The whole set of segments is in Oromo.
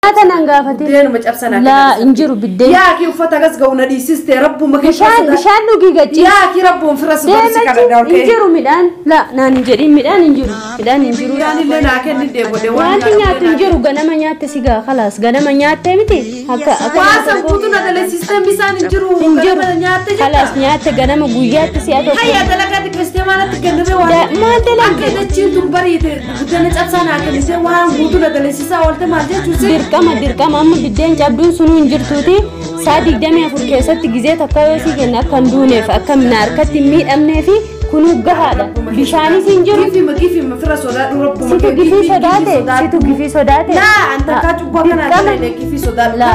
هذا نعرفه دين ما جابسنا لا إنجرو بالدين يا كي وفتح قص قونا دي سيستي ربو ما بشان نوجي يا كي ربو فرس برسي كذا إنجرو ميدان لا نانجرين ميدان إنجرو يعني اللي ناكل ندي بدي وانتي نيات إنجرو غنا ما نيات سيجا خلاص غنا ما نيات تمتي هكا واسم كوتنا ده السيستم بيسان إنجرو خلاص نيات غنا ما بويات سياتو هيا دلقات كريستيانا تكلمي وانا ما دلقات أكيد تشيل بريت بدنا جابسنا كذي سوى وان كوتنا ده السيستم والت ما جت دركم أما بدين جابدون سنو إنجرتوتي صادق دمي أفر كيسات تجزيت أكاوسي كنا كندونه فأكم ناركت ميت أمنه في كنوب جهادا بشاني سنجر كيف ما فرس ولا رب ما سيتو كيفي سوداته لا أنت كاتب بكرة أنا كيفي سودات لا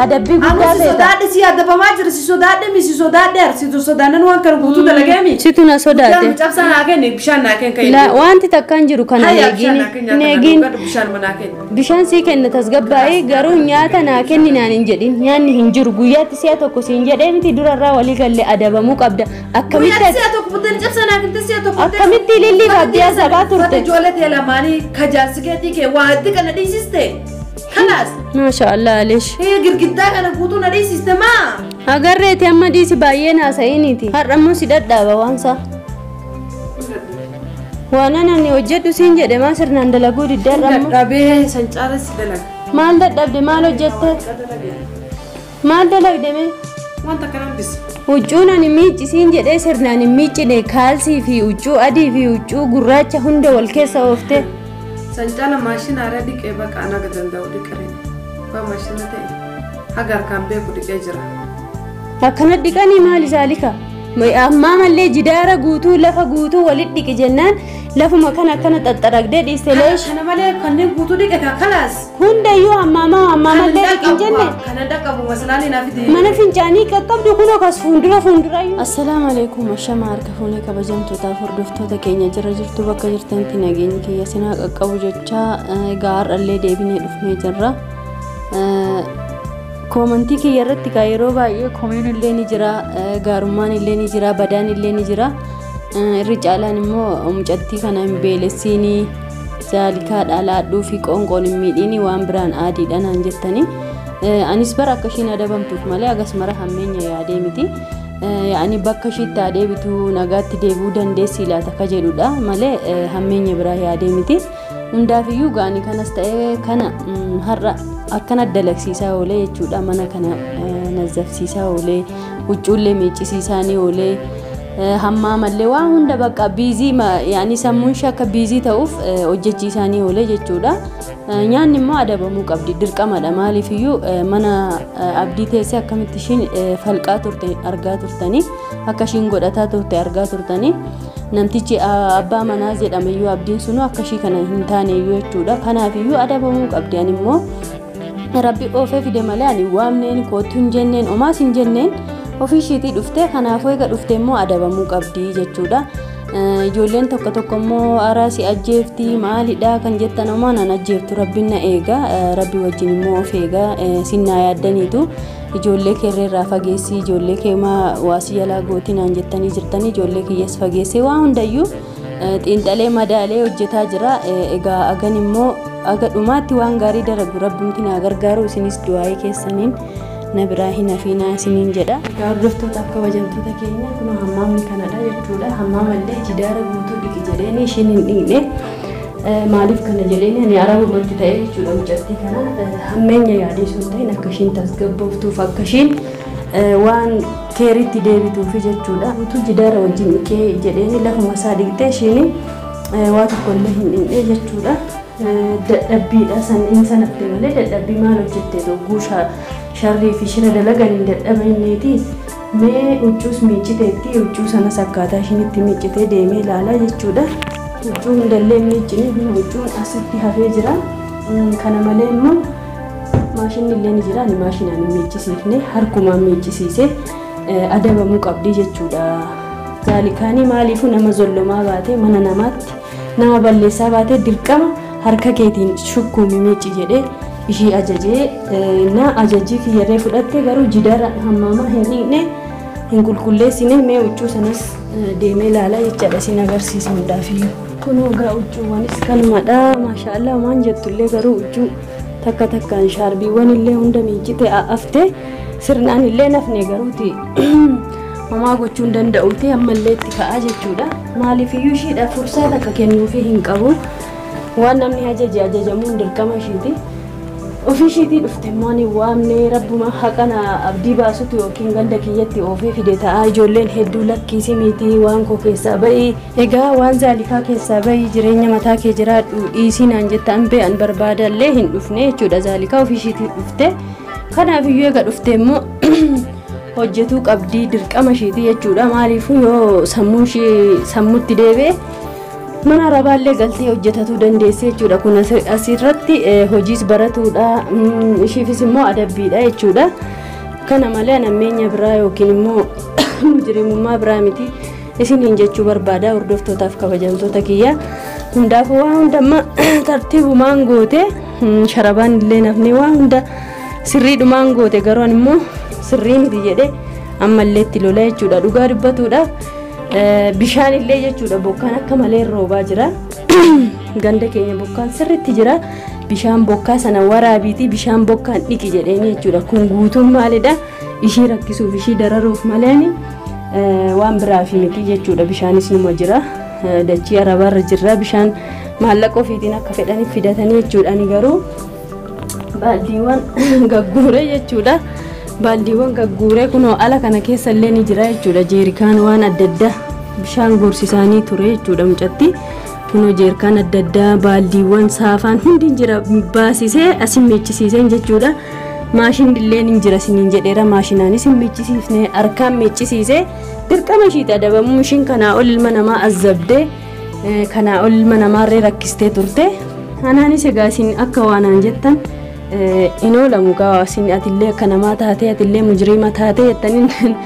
أدبي أنا سودات سي أدب ما جرس سودات مي سودات در سيتو سودان نوان كان بوتو دلقامي سيتو نسوداته جاب سنة أكين بشان أكين كاين لا وانت تكنجرو كنا نيجين بشان سي كنا تسقباي قارو نياتا ناكن نانجدين يعني هنجرو قويات سياتو كسينجدين تدور الراولي قال لي أدب موك أبدا أكملت سياتو كبدن جاب سنة كنت سياتو أكملت للي بديا سبات ورت جولة يلا ماني خجاس كتي كي واحد كنا دي سيستم خلاص ما شاء الله ليش هي غرغدا كنا بوتو ندي سيستم agar rete amma di si baay'een haasa'iniiti har'ammoo si dadhaaba waansa waanan ani hojjedhu siin jedhe maa sirnaan dalaguu diddarrammo dadhabee san caala si dalag maal dadhabde maal hojjette maal dalagde mee wanta kanaan bis huccuun ani miicci siin jedhee sirnaan hin miiccine kaalsii fi huccuu adii fi huccuu gurraacha hunda wal keessa oofte san caala maashinaara dhiqee baqa anaga danda'u dhiqaree waa maashina ta'e hagar kan beeku dhiqee jira akkana dhiqanii maali zaalika amma mallee jidaara guutuu lafa guutuu walitti dhiqi jennaan lafuma kana akkana xaxxaragdee dhiiste leesh kana malee kanneen guutuu dhiqe kalaas hundayyuu ammaa mallee dhiqin jenne kana dhaqqabu maslaani naafiti mana fincaanii qaqqabdu kunoo kas fuuldurayyuu assalaamu alaykum ashama harka fuunee kabajamtootaaf hordoftoota keenya jira jirtu bakka jirtanitti nageenyi kiyya sinaa qaqqabu jecha egaa har'allee deebinee dhufnee jirra komantii kiyya irratti ka yeroo baay'ee komiin illee ni jira gaarummaan illee ni jira badaan illee ni jira irri caalaan immoo mucattii kana hin beelessiini zaalikaa dhalaadhuu fi qoonqoon hin miidhiini waan biraan aadiidha naan jettanii anis bara akka ishiin adabamtuuf malee agas mara hammeenya yaadee miti yaani bakka ishiitti adeebitu nagaatti deebi'uu dandeessi laata ka jedhudha malee hammeenya biraa yaadee miti hundaafiyyuu gaanii kanas ta'ee kana har'a akkana dalagsiisaa oolee jechuudha mana kana nazzafsiisaa oolee huccuullee miiccisiisaanii oolee hammaa mallee waan hunda bakka biizii yaani sammuun akka biizii ta'uuf hojjechiisaanii oolee jechuudha nyaanni immoo adabamuu qabdi dirqamadha maaliifiyyuu mana abdii teessee akkamitti ishiin falqaa turte argaa turtanii akka ishiin godhataa turte argaa turtanii namtichi abbaa manaa jedhameyyuu abdiin sunuu akka ishii kana hin taaneyyuu jechuudha kanaafiyyuu adabamuu qabdi ani immoo rabbi oofee fide malee ani waamneen kootu hin jenneen omaas hin jenneen ofii ishiitii dhuftee kanaafuu eega dhuftee immoo adabamuu qabdi jechuudha ijoolleen tokko immoo araasi ajjeefti maalidha kan jettan omaa nan ajjeeftu rabbiin na eega rabbi wajjin immoo of eega sinnaa yaaddaniitu ijoollee keerreerraa fageessi ijoollee keemaa waasi jalaa gootii naan jettanii jirtanii ijoollee kiyyas fageessee waa hundayyuu xiinxalee madaalee hojjetaa jira egaa agan immoo aga dhumaatti waan gaarii dalagu rabbiin na gargaaru isinis du'aa'ee keessaniin na biraa hin hafiinaa isiniin jedha hordoftoota akka kabajamtoota keenya kun hammaamni kanadha jechuudha hammaamallee jidaara guutuu dhiqi jedheeni ishiin hin dhiqne maaliif kana jedheeni ani arabumatti ta'e jechuudha mucattii kana hammeenya yaadee sun ta'in akka ishiin tasgabbooftuuf akka ishiin waan keeritti deebituuf jechuudha utuu jidaara wajjin dhiqee jedheeni lafuma isaa dhiqxee ishiin waa tokkollee hin dhiqne jechuudha dadhabbiidha san sanatti malee dadhabbii maal hojjettee dogguu sharrii fi shira dalagan hin dadhabanneeti mee huccuus miicciteetti huccuu sanas akkaataa ishiin itti miiccitee deemee ilaalaa jechuudha huccuu hundallee miiccine huccuun asitti hafee jira kana malee immoo maashinni illee ni jira ani maashinaan hin miiccisiifne harkumaan miiccisiisee adabamuu qabdi jechuudha zaalikaanii maaliifuu nama zollomaa baatee mana namaatti nama balleessaa baatee dirqama harka keetiin shukkuumi miicci jedhee ishii ajajee na ajajii kiyyarree fudhatte garuu jidaara hammaama hin dhiqne hin qulqulleessine mee huccuu sanas deemee ilaalaa jechaadha sin agarsiisa hundaafiyyuu kunoo gaa huccuuwwanis kanumadha maashaallah waan jettullee garuu huccuu takka takkaan shaarbiiwwan illee hunda miicite afte sirnaan illee nafne garuuti homaa gochuu hin danda'uuti ammallee itti ka'aa jechuudha. Maaliif iyyuu ishiidha fursaa takka kennuufii hin qabu. Waan namni ajajamuun dirqama ishiiti. Ofii ishiitii dhufte immoo ni waamne rabbuma haqana abdii baasutu yookiin ganda kiyyatti oofee fide ta'a. Ijoolleen hedduu lakkiisi miti waan koo keessaa ba'i. Egaa waan zaalikaa keessaa ba'i jireenya mataa kee jiraadhu dhiisii naan jetta an be'an barbaadallee hin dhufne jechuudha. Zaalikaa ofii ishiitii dhufte. Kanaaf iyyuu egaa dhufte immoo hojjetuu qabdii dirqama ishiitii jechuudha. Maaliifuu yoo sammuutti deebi'e mana rabaallee galtee hojjetatuu dandeesse jechuudha. Kun asirratti hojiis baratuudha. Ishiifis immoo adabbiidha jechuudha. Kana malee nammeenya biraa yookiin immoo mujrimummaa biraa miti isiniin jechuu barbaada hordoftootaaf kabajamtoota kiyya. Hundaafuu waan hundamma tartiibumaan goote sharabaan illee nafne waan hunda sirriidhumaan goote garuu immoo sirrii miti jedhe ammallee itti lola jechuudha. Dhugaa dubbatuudha. Bishaan illee jechuudha bokkaan akka malee roobaa jira. Ganda keenya bokkaan sirriitti jira. Bishaan bokkaa sana waraabiiti bishaan bokkaan dhiqi jedheeni jechuudha. Kun guutuun maalidha? Ishii rakkisuuf ishii dararuuf maleen waan biraaf miti jechuudha. Bishaanis numa jira. Dachii arabaarra jirra. Bishaan maallaqa ofiitiin akka fedhaniif fidatanii jechuudha. Ani garuu baaldiiwwan gagguure jechuudha. Baaldiiwwan gagguuree kunoo ala kana keessa illee ni jira jechuudha. Jeerikaan waan adda addaa bishaan gorsisaanii ture jechuudha mucatti. Kunoo jeerikaan adda addaa baaldiiwwan saafaan hundi jira baasisee asin meechisiiseen jechuudha. Maashinni illee ni jira siniin jedheera maashinaanis hin meechisiifne harkaan meechisiisee dirqama ishiiti adabamuu ishiin kanaa ol ilma namaa azzabdee kanaa ol ilma namaarree rakkistee turte. Anaanis egaa isin akka waanaan jettan inoo lamu gaa isin atillee akka namaa taatee atillee mujriima taatee jettaniin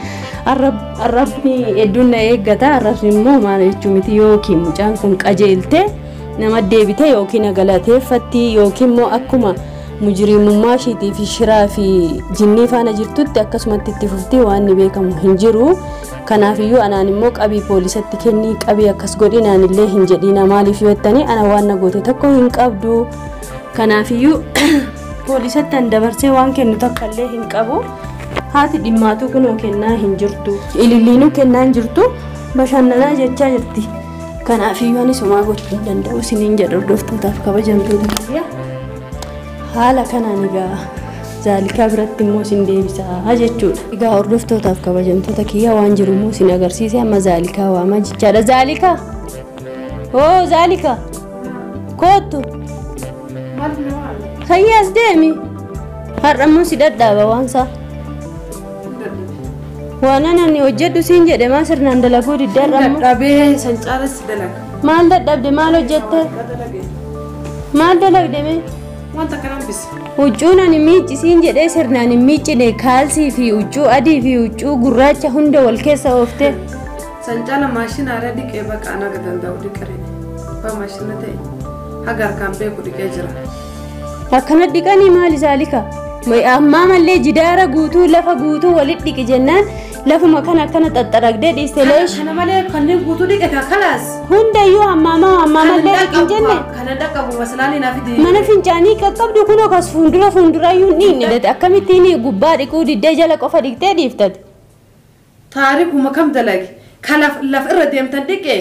arrabni hedduun na eeggata. Arrabni immoo maal jechuu miti yookiin mucaan kun qajeelte nama deebite yookiin galateeffatti yookiin immoo akkuma mujriimummaa ishiitii fi shiraa fi jinnii faana jirtutti akkasumatti itti fuftii waan ni beekamu hin jiru. Kanaafiyyuu anaan immoo qabii poolisatti kennii qabii akkas godhinaan illee hin jedhina. Maaliif yoo jettanii ana waan na goote tokko hin qabdu. Kanaafiyyuu poolisatti an dabarsee waan kennu tokko illee hin qabu. Haati dhimmaatu kunoo kennaa hin jirtu. Ililliinuu kennaa hin jirtu. Bashannanaa jechaa jirti. Kanaafiyyuu anis homaa gochuu hin danda'u isiniin jedha hordoftootaaf kabajamtoota kiyya. Haala kanaan egaa zaalikaa biratti immoo isin deebisaa jechuudha. Egaa hordoftootaaf kabajamtoota kiyya waan jiru immoo isin agarsiise amma zaalikaa waamaa jechaadha. Zaalikaa! Oo zaalikaa! Kootu! Hayyaas deemi! Har'ammoo si dadhaaba waansaa. Waan ani hojjedhu siin jedhe maa sirnaan dalaguu diddaarra ammoo. Dadhabee san caalas dalaga. Maal dadhabde maal hojjette? Maal dalagde mee? Wanta kanaan bise. Huccuun ani miiccisiin jedhee sirnaan hin miiccine kaalsii fi huccuu adii fi huccuu gurraacha hunda wal keessa ooftee. San caala maashinaarra dhiqee baqa ana danda'u dhiqare. Abbaa maashina ta'e haga harkaan beeku dhiqee jira. Akkana dhiqanii maali zaalika? Ammaa mallee jidaara guutuu lafa guutuu walitti dhiqi jennaan lafuma kana akkana xaxxaragdee dhiiste leesh. Kana malee kanneen guutuu dhiqe kalaas. Hundayyuu ammaa mallee dhiqin jenne. Kana dhaqqabu masalaalii naaf idi. Mana fincaanii qaqqabdu kunoo kas fuuldurayyuu hin dhiqne akkamittiin gubbaa dhiquu diddee jala qofa dhiqtee dhiiftate. Taarikuma kam dalage lafa irra deemtan dhiqe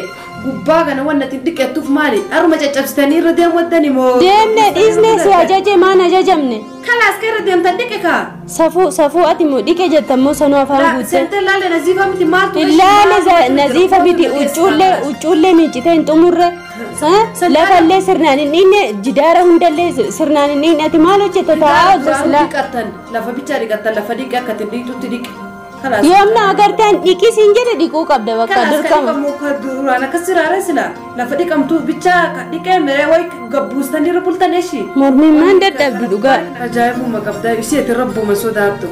gubbaa kana wanna itti dhiqettuuf maali? Aruma caccabsitanii irra deemwaddani moo? Deemne dhiisne si ajaje maan ajajamne. Kalaas ka irra deemtan dhiqe kaa? Safuu ati moo dhiqe jettan moo sanuu afaan guutte? Sente ilaale naziifa miti maaltu? Ilaale naziifa miti uccuullee miicite hin xumurre. Lafallee sirnaan hin dhiqne jidaara hundallee sirnaan hin dhiqne ati maal hojjetta taa'aa hojjeta silaa? Lafa bichaa dhiqattan lafa dhiqe akka itti dhiqtutti dhiqe. Yoomna agartaan dhiqisiin jedhe dhiquu qabda bakka dirqama. Duraan akkas jiraare sila lafa dhiqamtu bichaa dhiqee miree wayi gabbuustanii irra bultan eeshi. Mormiin maan dadhabdu dhugaa. Ajaa'ibuma qabdaa isheeti rabbuma sodaattu.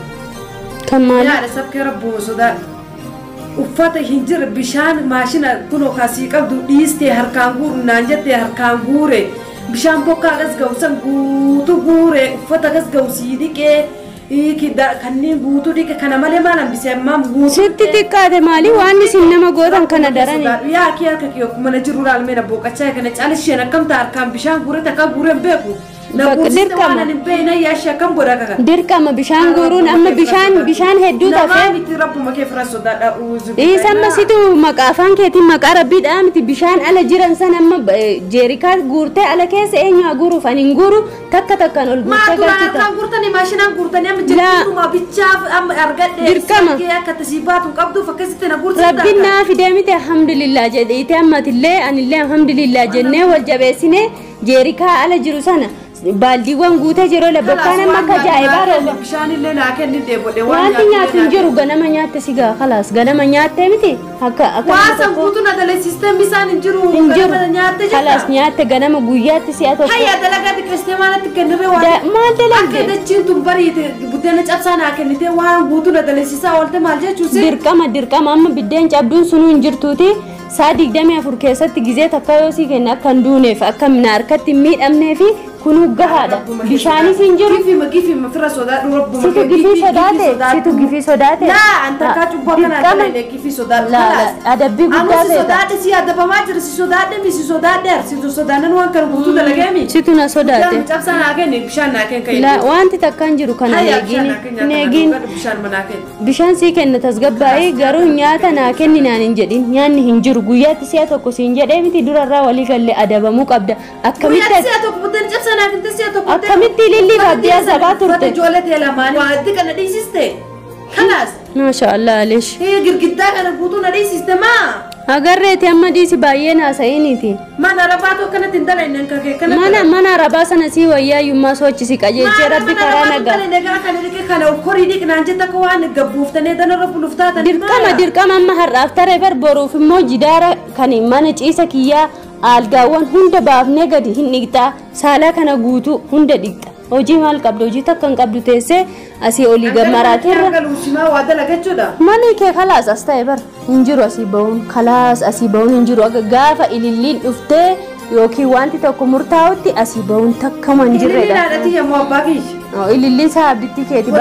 Kan maali? Yaada sabkee rabbuma sodaattu. Uffata hin jirre bishaan maashina kunoo kaasii qabdu dhiistee harkaan guuru naan jettee harkaan guure bishaan bokkaa gas ga'usan guutuu guure uffata gas ga'usii dhiqee. Kanneen guutuu dhiqe kana malee maal hambisee ammaan guutuu. Sitti xiqqaate maali waan isin nama gootan kana darani. Yaa kee harka kee mana jiru laalmee na boqochaa kana caala isheen akkamta harkaan bishaan guuree takka guureen beeku dirqama nibbeena yaasha kan godha kaga dirqama bishaan guuruun amma bishaan hedduu tafee miti rabbuma kee fira sodaadha uuzu isamma situ maqaafaan keetiin maqaa rabbiidha miti bishaan ala jiran san amma jeerikaa guurtee ala keessa eenyu guuruuf ani hin guuru takka takkaan ol guurtee galchita kan guurtanii maashinaan guurtanii amma jechuudha bichaaf amma argadhe dirqama akka tasiibaatu qabdu fakkasitti na guurtee rabbiin naa fidee miti alhamdulillah jedhiite ammatillee anillee alhamdulillah jennee wal jabeessine jeerikaa ala jiru sana baldiiwwan guutee jiroo labbakkaan amma akka ajaa'ibaa rooba bishaanillee naa kennite bodhe wanti nyaatu hin jiru ganama nyaatte sigaa khalaas ganama nyaatte miti akka waasan guutuu na dalee siistem bisaan hin jiru ganama nyaatte jira khalaas nyaatte ganama guyyaatti si'a tokko hayya dalagaa xiqqeessitee maalitti kenniree waan maal dalagde akka dachiin tun bariite buddeena cabsaa naa kennite waan guutuu na dalee siisaa oolte maal jechuusi dirqama amma biddeen cabduun sunuu hin jirtuuti saa 24 keessatti gizee takka yoo sii kenna akka hin duuneef akka mina harkatti hin miidhamneefi kunu gahaadha bishaanis hin jiru gifima fira sodaadhu rabbuma situ gifii sodaate laa anta kaa cubboo kanaa dalee gifii sodaadhu adabbii guddaa ta'e sodaadhe si adabamaa jira si sodaadhe mi si sodaadhe si sodaannan waan kana guutuu dalageemi situ na sodaate cabsaa naa kenne bishaan naa kenna la wanti takka hin jiru kana neegiin bishaan sii kenna tasgabbaa'ee garuu nyaata naa kenni naan hin jedhin nyaanni hin jiru guyyaatti si'a tokko siin jedhee miti durarraa walii gallee adabamuu qabda akkamitti si'a tokko buddeena cabsaa naa kennite si'a tokko akkamitti ilillii baadiyyaa sabaa turte ijoollee teelamaanii waanti kana dhiisiste kanaas maashaallah aleesh girgiddaa kana guutuu na dhiisiste maa agarreeti amma dhiisi baay'ee naasa'iniiti mana rabaatu akkanatti hin dalayne kake kana mana rabaa sana sii wayyaayyummaa sochisi qajeelchee rabbi karaa nagaa kana korii dhiqnaan jetta akka waan gabbuuftanii danarra buluftaatan dirqama amma har'aaf taree bar boruuf immoo jidaara kan mana ciisa kiyyaa algaawwan hunda baafnee gadi hin dhiqxaa saalaa kana guutuu hunda dhiqxa hojii maal qabdu hojii takka hin qabdu teessee asii olii gammaraatirra mani kee khalaas as ta'e bar hin jiru asii bahuun khalaas asii bahuun hin jiru gaafa ililliin dhuftee yookiin wanti tokko murtaa'utti asii bahuun takkama hin jirredha ililliin isaa abditti keeti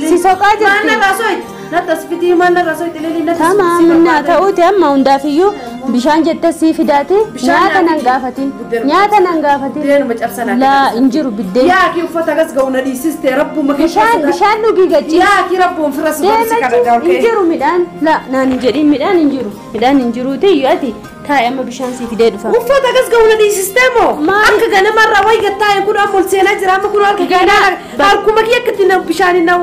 si soqaa jirti natasfitii mana rasoo ililliin tamaamna ta'uuti amma hundaafiyyuu bishaan jettee sii fidaati nyaata nan gaafatin laa hin jiru biddeen yaa kii uffata gas ga'u na dhiisiste rabbuma bishaan dhugii gachi yaa kii rabbuun fira subarsi kana hin jiru midhaan laa naan hin jedhin midhaan hin jiruuti iyyuu ati taa'e amma bishaan sii fidee dhufa uffata gas ga'u na dhiisiste moo akka ganamarraa wayi gattaa'e kun amma ol seenaa jira amma kun harka ganaa harkuma kii akkatti na bishaan na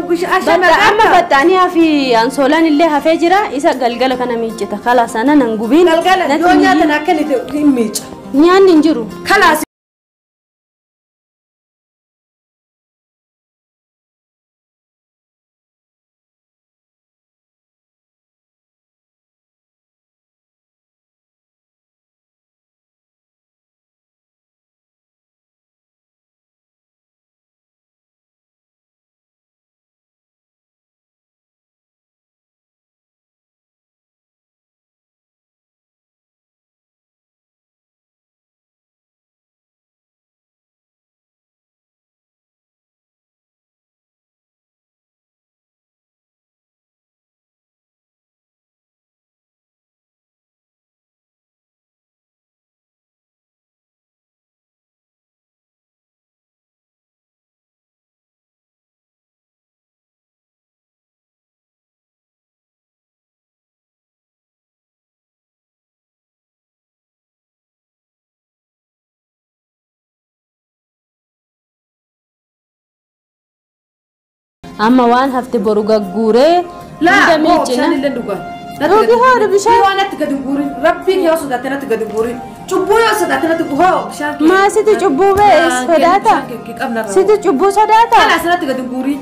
amma baxxaanii fi ansoolaan illee hafee jira isa galgala kana miiccita khalaas ana nan gubiin yoo nyaatan akkanite hin miica nyaanni hin jiru khalaas amma waan hafte boru gagguuree hunda miicina Rugi hada bishaan waan atti gadi guuri rabbiin yoo sodaate natti gadi guuri cubbuu yoo sodaate natti guhoo bishaan maa siti cubbuu bee sodaata siti cubbuu sodaata kalaas natti gadi guuri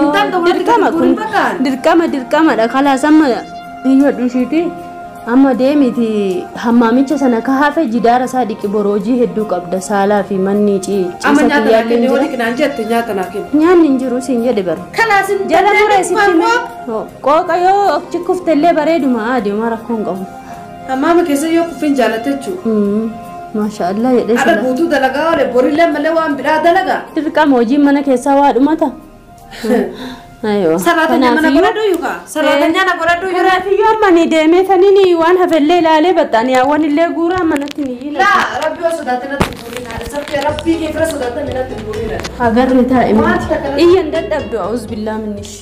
intaan ta'u natti gadi guuri bakkaan dirqama dha kalaas amma hiyyoo dhushiti amma deemiti hammaamicha sana ka hafe jidaara isaa dhiqi boroojii hedduu qabda saalaa fi manni ciisa kiyyaallee hin jiru naan jette nyaata naa kennu nyaanni hin jiru siin jedhe baru kalaas jala muree sitti qooqa yoo achi kuftellee bareeduma adeema rakkoon qabu hammaama keessa yoo kuffin jaalattechuu maashaallah jedhee ada guutuu dalagaa oole borillee malee waan biraa dalagaa dirqama hojiin mana keessaa waa dhumata ayo saratanya mana godhadhu yuka saratanya na godhadhu yura fiyor mani deeme tanini waan hafelle ilaale baxxani yaawwan illee guuraa manatti ni la rabbi osoo daatana tuuri na صفي ربي كيف رسول من الدبورين أقرر تائم إيه ندد أبدو أعوذ بالله منش